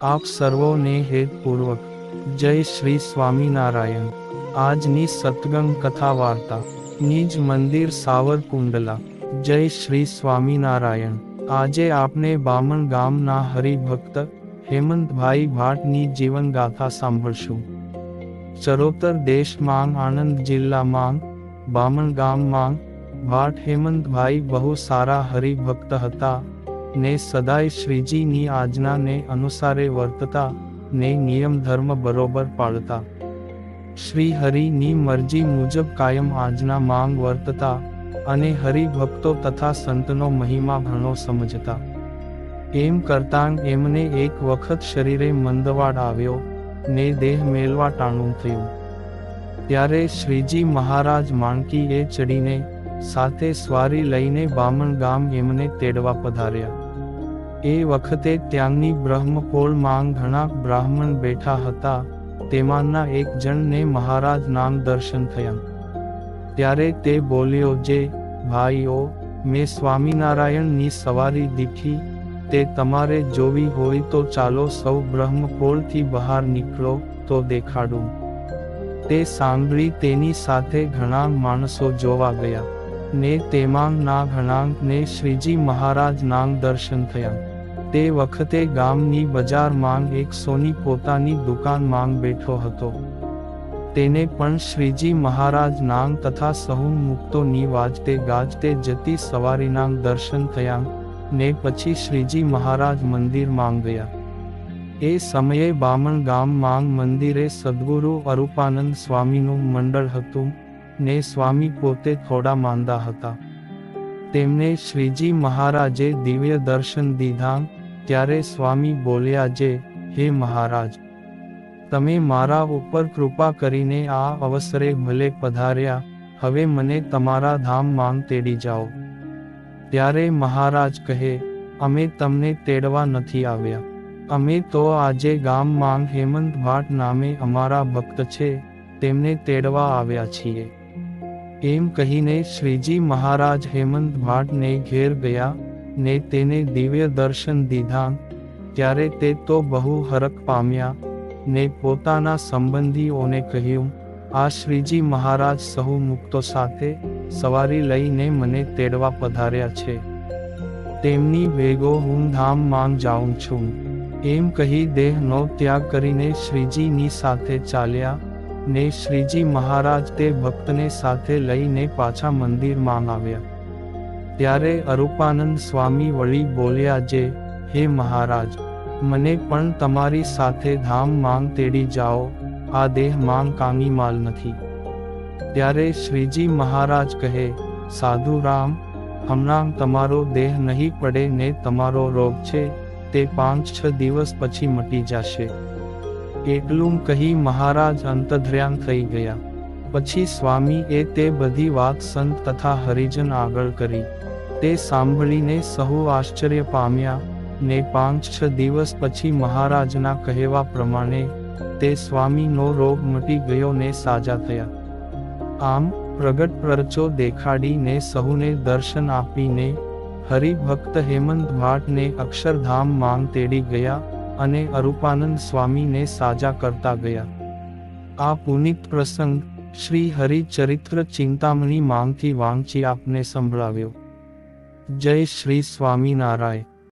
આપ સર્વોને હેતપૂર્વક જય શ્રી સ્વામિનારાયણ। આજની સત્સંગ કથા વાર્તા નિજ મંદિર સાવરકુંડલા। જય શ્રી સ્વામિનારાયણ। આજે આપણે બામણ ગામના હરિભક્ત હેમંતભાઈ ભાટની જીવનગાથા સાંભળશું। ચરોતર દેશમાં આણંદ જિલ્લામાં બામણ ગામમાં ભાટ હેમંતભાઈ બહુ સારા હરિભક્ત હતા ને સદાય શ્રીજીની આજ્ઞાને અનુસારે વર્તતા ને નિયમ ધર્મ બરોબર પાળતા। શ્રી હરિની મરજી મુજબ કાયમ આજ્ઞા માંગ વર્તતા અને હરિભક્તો તથા સંતનો મહિમા ઘણો સમજતા। એમ કરતાં એમને એક વખત શરીરે મંદવાડ આવ્યો ને દેહ મેલવા ટાણું થયું। ત્યારે શ્રીજી મહારાજ માણકીએ ચડીને સાથે સ્વારી લઈને બામણ ગામ એમને તેડવા પધાર્યા। એ વખતે ત્યાંની બ્રહ્મપોળ માંગ ઘણા બ્રાહ્મણ બેઠા હતા, તેમાંના એક જણને મહારાજ નામ દર્શન થયા। ત્યારે તે બોલ્યો, જે ભાઈઓ, મેં સ્વામિનારાયણની સવારી દીઠી, તે તમારે જોવી હોય તો ચાલો સૌ બ્રહ્મપોળથી બહાર નીકળો તો દેખાડું। તે સાંભળી તેની સાથે ઘણા માણસો જોવા ગયા ને તેમાં ના ઘણાને શ્રીજી મહારાજ નામ દર્શન થયા। તે વખતે ગામની બજાર માંગ એક સોની પોતાની દુકાન માંગ બેઠો હતો। તેને પણ શ્રીજી મહારાજ નામ તથા સહુ મુક્તોની વાજતે ગાજતે જતી સવારીના દર્શન થયા ને પછી શ્રીજી મહારાજ મંદિર માંગ ગયા। એ સમયે બામણ ગામ માંગ મંદિરે સદ્ગુરુ અરૂપાનંદ સ્વામીનું મંડળ હતું ને સ્વામી પોતે થોડા માંદા હતા। તેમને શ્રીજી મહારાજે દિવ્ય દર્શન દીધા। ત્યારે સ્વામી બોલ્યા, જે હે મહારાજ, તમે મારા ઉપર કૃપા કરીને આ અવસરે ભલે પધાર્યા, હવે મને તમારા ધામ માંગ તેડી જાઓ। ત્યારે મહારાજ કહે, અમે તમને તેડવા નથી આવ્યા, અમે તો આજે ગામ માંગ હેમંત ભાટ નામે અમારા ભક્ત છે તેમને તેડવા આવ્યા છીએ। એમ કહીને શ્રીજી મહારાજ હેમંત ભાટને ઘેર ગયા ને તેને દિવ્ય દર્શન દીધા। ત્યારે તે તો બહુ હરખ પામ્યા ને પોતાના સંબંધીઓને કહ્યું, આ શ્રીજી મહારાજ સહુ મુક્તો સાથે સવારી લઈને મને તેડવા પધાર્યા છે, તેમની ભેગો હું ધામ માંગ જાઉં છું। એમ કહી દેહનો ત્યાગ કરીને શ્રીજીની સાથે ચાલ્યા ને શ્રીજી મહારાજ તે ભક્તને સાથે લઈને પાછા મંદિર માંગ આવ્યા। ત્યારે અરૂપાનંદ સ્વામી વળી બોલ્યા, જે હે મહારાજ, મને પણ તમારી સાથે ધામ માંગ તેડી જાઓ, આ દેહ માંગ કાંગી માલ નથી। ત્યારે શ્રીજી મહારાજ કહે, સાધુ રામ, હમણાં તમારો દેહ નહીં પડે ને તમારો રોગ છે તે 5-6 દિવસ પછી મટી જશે। એટલું કહી મહારાજ અંતર્ધ્યાન થઈ ગયા। પછી સ્વામીએ તે બધી વાત સંત તથા હરિજન આગળ કરી। તે સાંભળીને સહુ આશ્ચર્ય પામ્યા ને 5-6 દિવસ પછી મહારાજના કહેવા પ્રમાણે તે સ્વામીનો રોગ મટી ગયો ને સાજા થયા। આમ પ્રગટ પરચો દેખાડીને સહુને દર્શન આપીને હરિભક્ત હેમંત ભાટને અક્ષરધામ માંગ તેડી ગયા અને અરૂપાનંદ સ્વામીને સાજા કરતા ગયા। આ પુનિત પ્રસંગ શ્રી હરિચરિત્ર ચિંતામણી માંગથી વાંચી આપને સંભળાવ્યો। જય શ્રી સ્વામિનારાયણ।